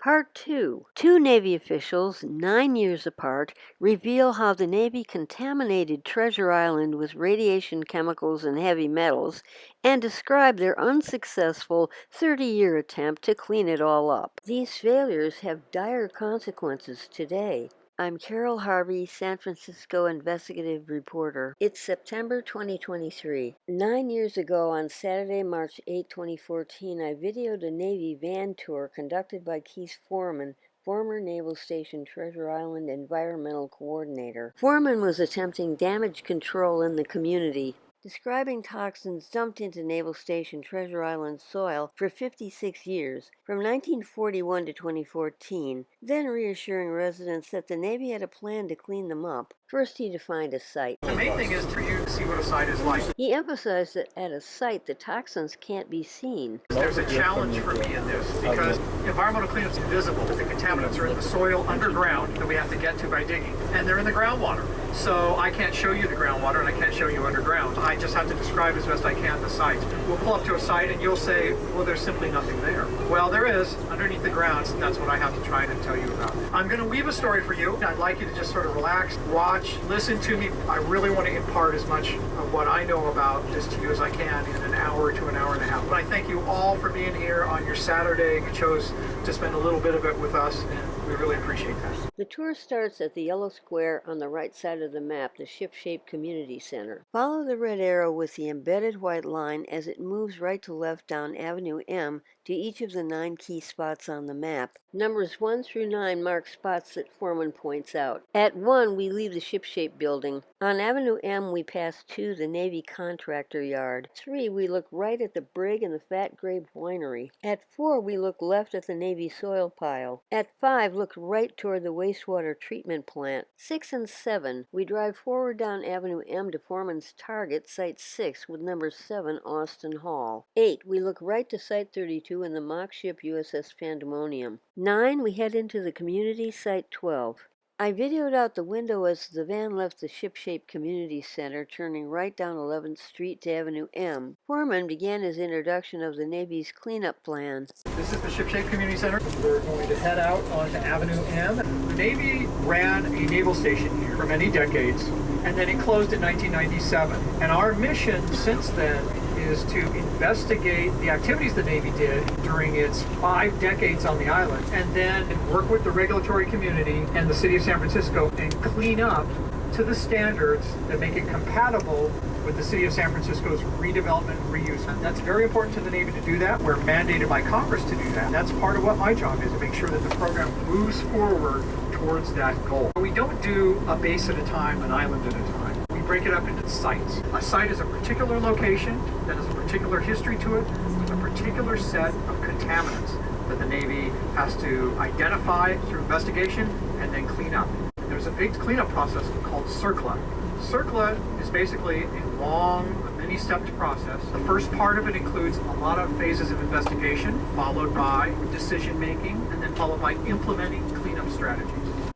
Part 2. Two Navy officials, 9 years apart, reveal how the Navy contaminated Treasure Island with radiation chemicals and heavy metals, and describe their unsuccessful 30-year attempt to clean it all up. These failures have dire consequences today. I'm Carol Harvey, San Francisco investigative reporter. It's September 2023. 9 years ago, on Saturday, March 8, 2014, I videoed a Navy van tour conducted by Keith Forman, former Naval Station Treasure Island Environmental Coordinator. Forman was attempting damage control in the community, describing toxins dumped into Naval Station Treasure Island soil for 56 years, from 1941 to 2014, then reassuring residents that the Navy had a plan to clean them up. First, he defined a site. The main thing is for you to see what a site is like. He emphasized that at a site, the toxins can't be seen. There's a challenge for me in this because environmental cleanup's invisible. The contaminants are in the soil underground that we have to get to by digging, and they're in the groundwater. So I can't show you the groundwater and I can't show you underground. I just have to describe as best I can the site. We'll pull up to a site and you'll say, well, there's simply nothing there. Well, there is underneath the ground, and that's what I have to try to tell you about. I'm going to weave a story for you. I'd like you to just sort of relax, watch, listen to me. I really want to impart as much of what I know about this to you as I can in an hour to an hour and a half. But I thank you all for being here on your Saturday. You chose to spend a little bit of it with us, and we really appreciate that. The tour starts at the yellow square on the right side of the map, the Ship-Shaped Community Center. Follow the red arrow with the embedded white line as it moves right to left down Avenue M to each of the 9 key spots on the map. Numbers 1 through 9 mark spots that Forman points out. At 1, we leave the Ship-Shaped building. On Avenue M, we pass 2, the Navy contractor yard. 3, we look right at the Brig and the Fat Grape Winery. At 4, we look left at the Navy soil pile. At 5, look right toward the wastewater treatment plant. 6 and 7, we drive forward down Avenue M to Forman's target, Site 6, with number 7, Austin Hall. 8, we look right to Site 32 and the mock ship USS Pandemonium. 9, we head into the community, Site 12. I videoed out the window as the van left the Ship-Shaped Community Center, turning right down 11th Street to Avenue M. Forman began his introduction of the Navy's cleanup plan. This is the Ship-Shaped Community Center. We're going to head out onto Avenue M. The Navy ran a naval station here for many decades, and then it closed in 1997. And our mission since then is to investigate the activities the Navy did during its 5 decades on the island, and then work with the regulatory community and the city of San Francisco and clean up to the standards that make it compatible with the city of San Francisco's redevelopment and reuse. And that's very important to the Navy to do that. We're mandated by Congress to do that. That's part of what my job is, to make sure that the program moves forward towards that goal. We don't do a base at a time, an island at a time. We break it up into sites. A site is a particular location that has a particular history to it with a particular set of contaminants that the Navy has to identify through investigation and then clean up. There's a big cleanup process called CERCLA. CERCLA is basically a long, many-stepped process. The first part of it includes a lot of phases of investigation, followed by decision-making, and then followed by implementing cleanup strategies.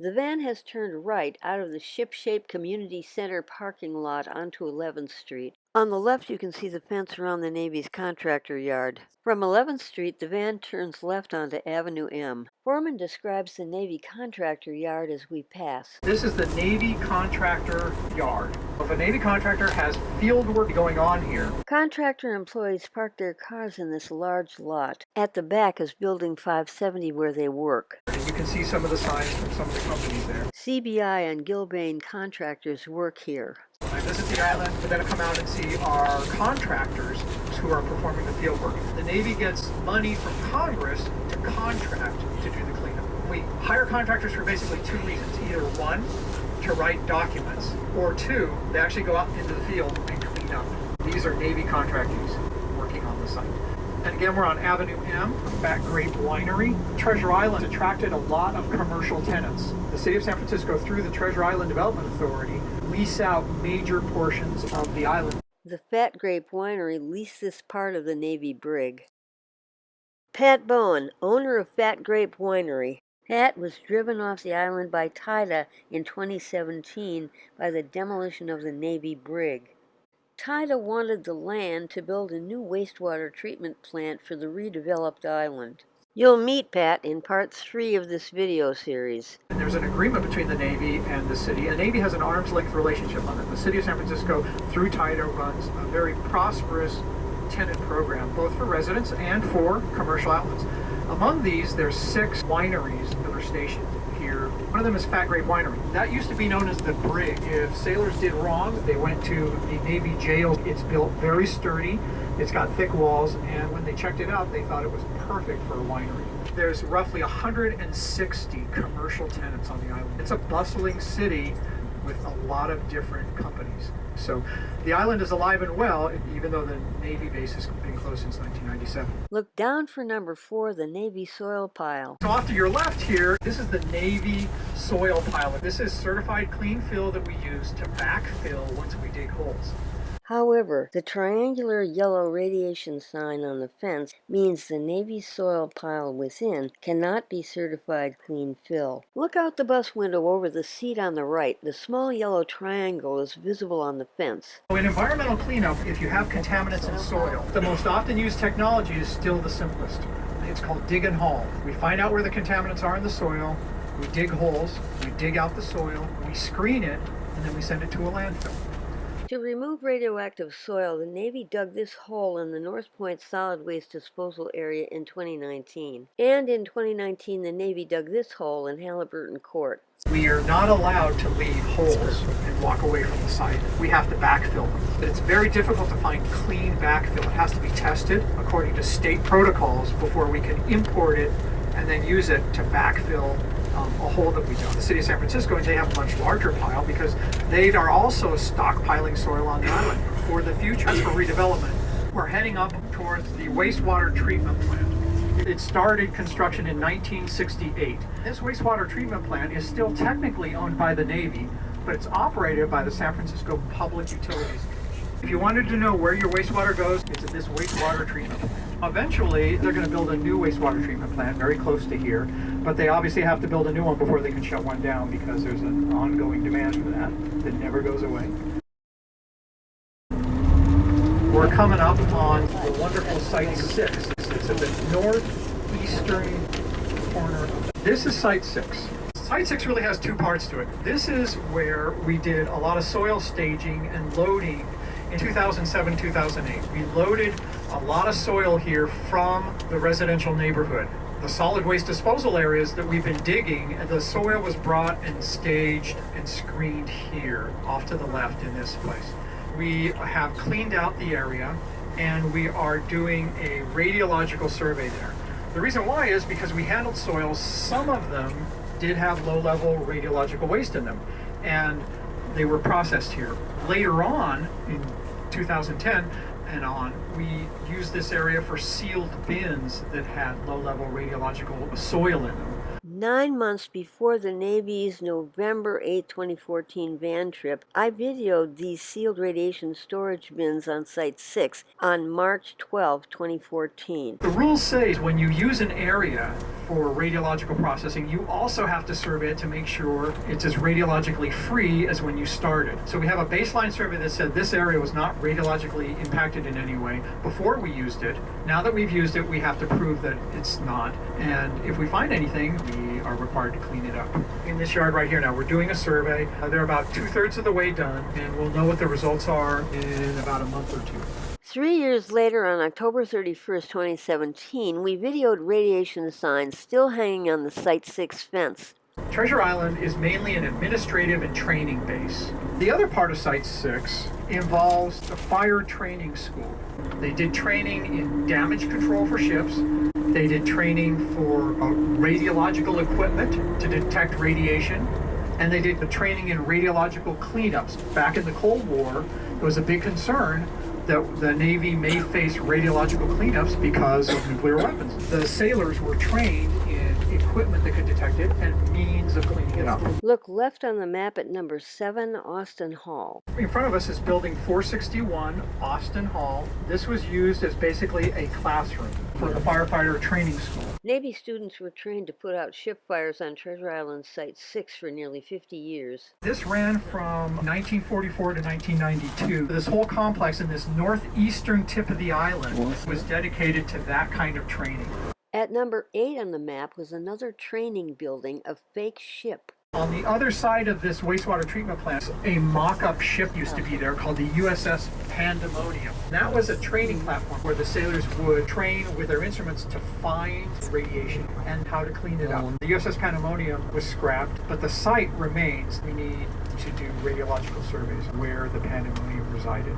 The van has turned right out of the Ship-Shaped Community Center parking lot onto 11th Street. On the left, you can see the fence around the Navy's contractor yard. From 11th Street, the van turns left onto Avenue M. Forman describes the Navy contractor yard as we pass. This is the Navy contractor yard. If a Navy contractor has field work going on here, Contractor employees park their cars in this large lot. At the back is Building 570 where they work. and you can see some of the signs from some of the companies there. CBI and Gilbane contractors work here. I visit the island, but then I come out and see our contractors who are performing the field work. The Navy gets money from Congress to contract to do the cleanup. We hire contractors for basically 2 reasons. Either 1, to write documents, or 2, they actually go out into the field and clean up. These are Navy contractors working on the site. And again, we're on Avenue M, Fat Grape Winery. Treasure Island attracted a lot of commercial tenants. The city of San Francisco, through the Treasure Island Development Authority, lease out major portions of the island. The Fat Grape Winery leased this part of the Navy brig. Pat Bowen, owner of Fat Grape Winery. Pat was driven off the island by TIDA in 2017 by the demolition of the Navy brig. TIDA wanted the land to build a new wastewater treatment plant for the redeveloped island. You'll meet Pat in part 3 of this video series. And there's an agreement between the Navy and the city. The Navy has an arm's length relationship on it. The city of San Francisco, through TIDA, runs a very prosperous tenant program, both for residents and for commercial outlets. Among these, there's 6 wineries that are stationed here. One of them is Fat Grape Winery. That used to be known as the Brig. If sailors did wrong, they went to the Navy jail. It's built very sturdy. It's got thick walls, and when they checked it out, they thought it was perfect for a winery. There's roughly 160 commercial tenants on the island. It's a bustling city with a lot of different companies. So the island is alive and well, even though the Navy base has been closed since 1997. Look down for number 4, the Navy soil pile. So off to your left here, this is the Navy soil pile. This is certified clean fill that we use to backfill once we dig holes. However, the triangular yellow radiation sign on the fence means the Navy soil pile within cannot be certified clean fill. Look out the bus window over the seat on the right. The small yellow triangle is visible on the fence. In environmental cleanup, if you have contaminants in soil, the most often used technology is still the simplest. It's called dig and haul. We find out where the contaminants are in the soil, we dig holes, we dig out the soil, we screen it, and then we send it to a landfill. To remove radioactive soil, the Navy dug this hole in the North Point solid waste disposal area in 2019. And in 2019, the Navy dug this hole in Halliburton Court. We are not allowed to leave holes and walk away from the site. We have to backfill them. But it's very difficult to find clean backfill. It has to be tested according to state protocols before we can import it and then use it to backfill a hole that we dug. The city of San Francisco, they have a much larger pile because they are also stockpiling soil on the island for the future. That's for redevelopment. We're heading up towards the wastewater treatment plant. It started construction in 1968. This wastewater treatment plant is still technically owned by the Navy, but it's operated by the San Francisco Public Utilities Commission. If you wanted to know where your wastewater goes, it's at this wastewater treatment plant. Eventually, they're going to build a new wastewater treatment plant very close to here, but they obviously have to build a new one before they can shut one down because there's an ongoing demand for that never goes away. We're coming up on the wonderful Site 6. It's at the northeastern corner. This is Site 6. Site 6 really has 2 parts to it. This is where we did a lot of soil staging and loading in 2007, 2008. We loaded a lot of soil here from the residential neighborhood. The solid waste disposal areas that we've been digging, the soil was brought and staged and screened here, off to the left in this place. We have cleaned out the area and we are doing a radiological survey there. The reason why is because we handled soils, some of them did have low-level radiological waste in them, and they were processed here. Later on, in 2010 and on, we used this area for sealed bins that had low-level radiological soil in them. 9 months before the Navy's November 8, 2014 van trip, I videoed these sealed radiation storage bins on Site 6 on March 12, 2014. The rules say when you use an area for radiological processing, you also have to survey it to make sure it's as radiologically free as when you started. So we have a baseline survey that said this area was not radiologically impacted in any way before we used it. Now that we've used it, we have to prove that it's not. And if we find anything, we are required to clean it up. In this yard right here now, we're doing a survey. They're about 2/3 of the way done, and we'll know what the results are in about a month or 2. 3 years later, on October 31st, 2017, we videoed radiation signs still hanging on the Site 6 fence. Treasure Island is mainly an administrative and training base. The other part of Site 6 involves the fire training school. They did training in damage control for ships. They did training for radiological equipment to detect radiation. And they did the training in radiological cleanups. Back in the Cold War, there was a big concern that the Navy may face radiological cleanups because of nuclear weapons. The sailors were trained in equipment that could detect it and means of cleaning it up. Look left on the map at number 7, Austin Hall. In front of us is building 461, Austin Hall. This was used as basically a classroom for the firefighter training school. Navy students were trained to put out ship fires on Treasure Island Site 6 for nearly 50 years. This ran from 1944 to 1992. This whole complex in this northeastern tip of the island was dedicated to that kind of training. At number 8 on the map was another training building, a fake ship. On the other side of this wastewater treatment plant, a mock-up ship used to be there called the USS Pandemonium. That was a training platform where the sailors would train with their instruments to find radiation and how to clean it up. The USS Pandemonium was scrapped, but the site remains. We need to do radiological surveys where the Pandemonium resided.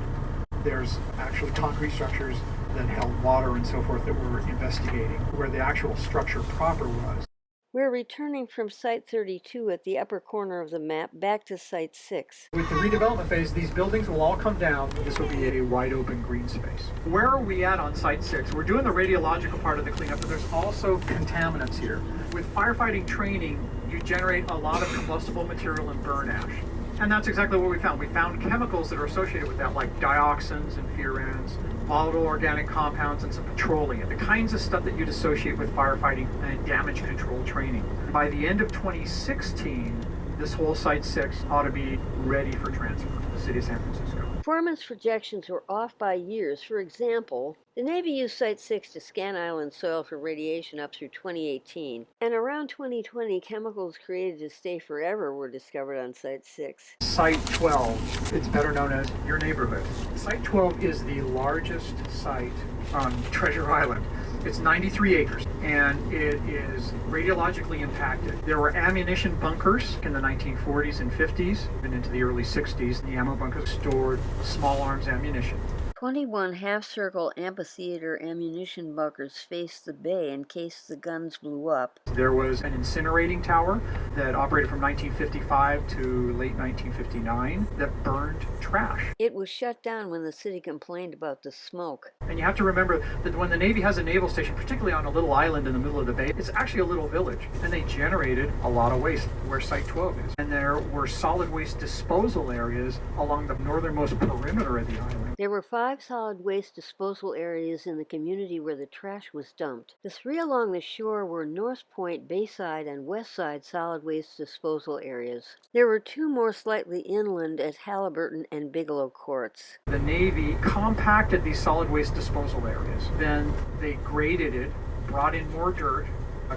There's actually concrete structures that held water and so forth that we're investigating, where the actual structure proper was. We're returning from Site 32 at the upper corner of the map back to Site 6. With the redevelopment phase, these buildings will all come down. This will be a wide open green space. Where are we at on Site 6? We're doing the radiological part of the cleanup, but there's also contaminants here. With firefighting training, you generate a lot of combustible material and burn ash. And that's exactly what we found. We found chemicals that are associated with that, like dioxins and furans, volatile organic compounds, and some petroleum, the kinds of stuff that you'd associate with firefighting and damage control training. By the end of 2016, this whole Site 6 ought to be ready for transfer to the city of San Francisco. Forman's projections were off by years. For example, the Navy used Site 6 to scan island soil for radiation up through 2018, and around 2020, chemicals created to stay forever were discovered on Site 6. Site 12, it's better known as your neighborhood. Site 12 is the largest site on Treasure Island. It's 93 acres, and it is radiologically impacted. There were ammunition bunkers in the 1940s and 50s, and into the early 60s. The ammo bunkers stored small arms ammunition. 21 half-circle amphitheater ammunition bunkers faced the bay in case the guns blew up. There was an incinerating tower that operated from 1955 to late 1959 that burned trash. It was shut down when the city complained about the smoke. And you have to remember that when the Navy has a naval station, particularly on a little island in the middle of the bay, it's actually a little village. And they generated a lot of waste where Site 12 is. And there were solid waste disposal areas along the northernmost perimeter of the island. There were 5 solid waste disposal areas in the community where the trash was dumped. The 3 along the shore were North Point, Bayside, and Westside solid waste disposal areas. There were 2 more slightly inland at Halliburton and Bigelow Courts. The Navy compacted these solid waste disposal areas. Then they graded it, brought in more dirt,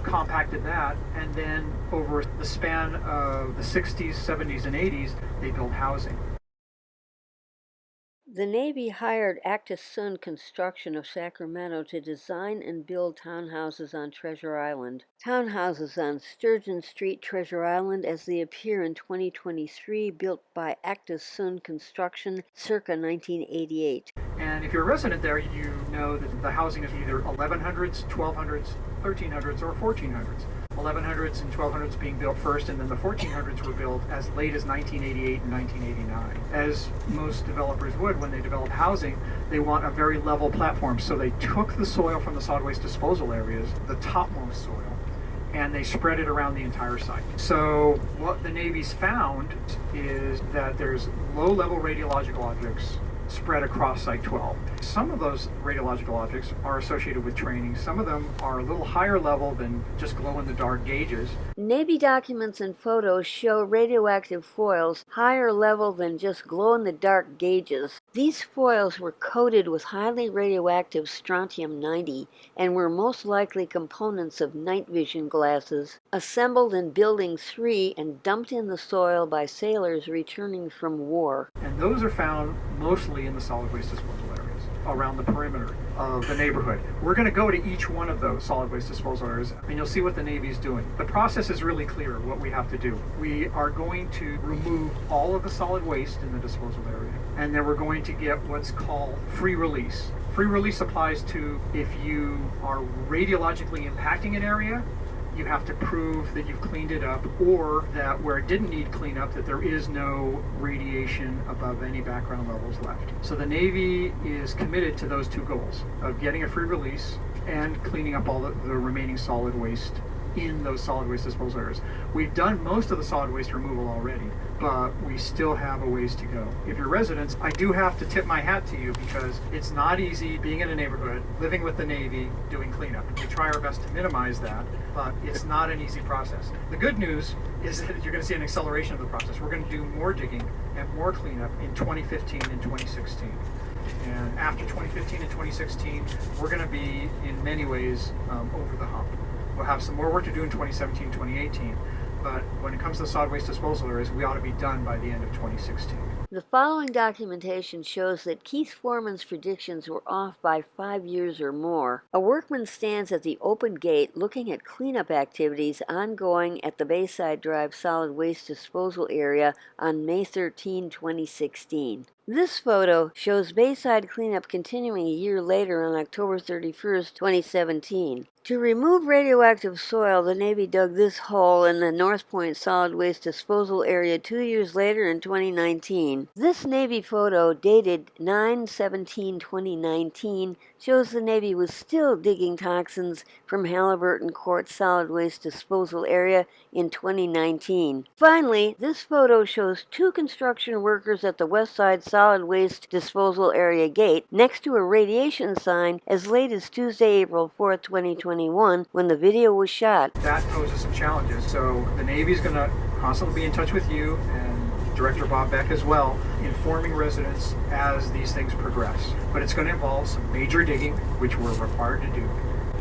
compacted that, and then over the span of the 60s, 70s, and 80s, they built housing. The Navy hired Actus Sun Construction of Sacramento to design and build townhouses on Treasure Island. Townhouses on Sturgeon Street, Treasure Island, as they appear in 2023, built by Actus Sun Construction circa 1988. And if you're a resident there, you know that the housing is either 1100s, 1200s, 1300s, or 1400s. 1100s and 1200s being built first, and then the 1400s were built as late as 1988 and 1989. As most developers would when they develop housing, they want a very level platform. So they took the soil from the solid waste disposal areas, the topmost soil, and they spread it around the entire site. So what the Navy's found is that there's low-level radiological objects spread across Site 12. Some of those radiological objects are associated with training. Some of them are a little higher level than just glow-in-the-dark gauges. Navy documents and photos show radioactive foils higher level than just glow-in-the-dark gauges. These foils were coated with highly radioactive strontium-90 and were most likely components of night vision glasses, assembled in Building 3 and dumped in the soil by sailors returning from war. And those are found mostly in the solid waste disposal areas around the perimeter of the neighborhood. We're going to go to each one of those solid waste disposal areas, and you'll see what the Navy's doing. The process is really clear what we have to do. We are going to remove all of the solid waste in the disposal area, and then we're going to get what's called free release. Free release applies to if you are radiologically impacting an area, you have to prove that you've cleaned it up, or that where it didn't need cleanup, that there is no radiation above any background levels left. So the Navy is committed to those 2 goals of getting a free release and cleaning up all the remaining solid waste in those solid waste disposal areas. We've done most of the solid waste removal already, but we still have a ways to go. If you're residents, I do have to tip my hat to you, because it's not easy being in a neighborhood, living with the Navy, doing cleanup. We try our best to minimize that, but it's not an easy process. The good news is that you're going to see an acceleration of the process. We're going to do more digging and more cleanup in 2015 and 2016. And after 2015 and 2016, we're going to be, in many ways, over the hump. We'll have some more work to do in 2017, 2018, but when it comes to solid waste disposal areas, we ought to be done by the end of 2016. The following documentation shows that Keith Forman's predictions were off by 5 years or more. A workman stands at the open gate looking at cleanup activities ongoing at the Bayside Drive solid waste disposal area on May 13, 2016. This photo shows Bayside cleanup continuing a year later on October 31, 2017. To remove radioactive soil, the Navy dug this hole in the North Point solid waste disposal area 2 years later in 2019. This Navy photo, dated 9/17/2019, shows the Navy was still digging toxins from Halliburton Court solid waste disposal area in 2019. Finally, this photo shows 2 construction workers at the West Side solid waste disposal area gate next to a radiation sign as late as Tuesday, April 4, 2021, when the video was shot. That poses some challenges, so the Navy's going to constantly be in touch with you and Director Bob Beck as well, informing residents as these things progress. But it's going to involve some major digging, which we're required to do,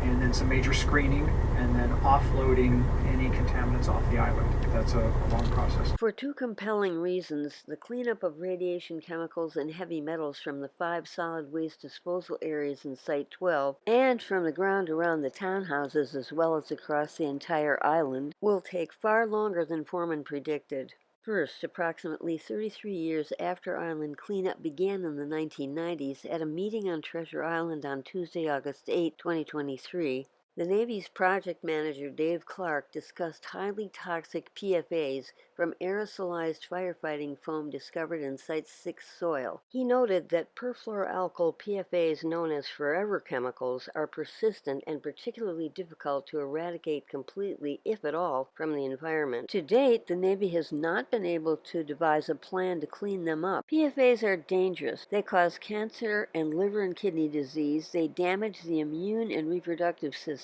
and then some major screening, and then offloading any contaminants off the island. That's a long process. For 2 compelling reasons, the cleanup of radiation chemicals and heavy metals from the 5 solid waste disposal areas in Site 12 and from the ground around the townhouses as well as across the entire island will take far longer than Forman predicted. First, approximately 33 years after island cleanup began in the 1990s, at a meeting on Treasure Island on Tuesday, August 8, 2023, the Navy's project manager, Dave Clark, discussed highly toxic PFAs from aerosolized firefighting foam discovered in Site 6 soil. He noted that perfluoroalkyl PFAs, known as forever chemicals, are persistent and particularly difficult to eradicate completely, if at all, from the environment. To date, the Navy has not been able to devise a plan to clean them up. PFAs are dangerous. They cause cancer and liver and kidney disease. They damage the immune and reproductive systems.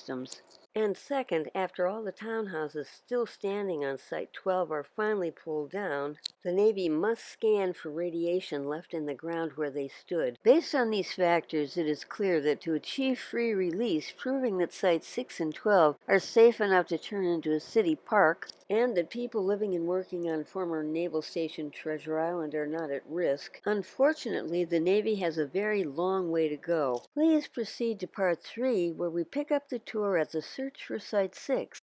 And second, after all the townhouses still standing on Site 12 are finally pulled down, the Navy must scan for radiation left in the ground where they stood. Based on these factors, it is clear that to achieve free release, proving that Sites 6 and 12 are safe enough to turn into a city park, and that people living and working on former Naval Station Treasure Island are not at risk, unfortunately, the Navy has a very long way to go. Please proceed to Part 3, where we pick up the tour at the search for Site 6.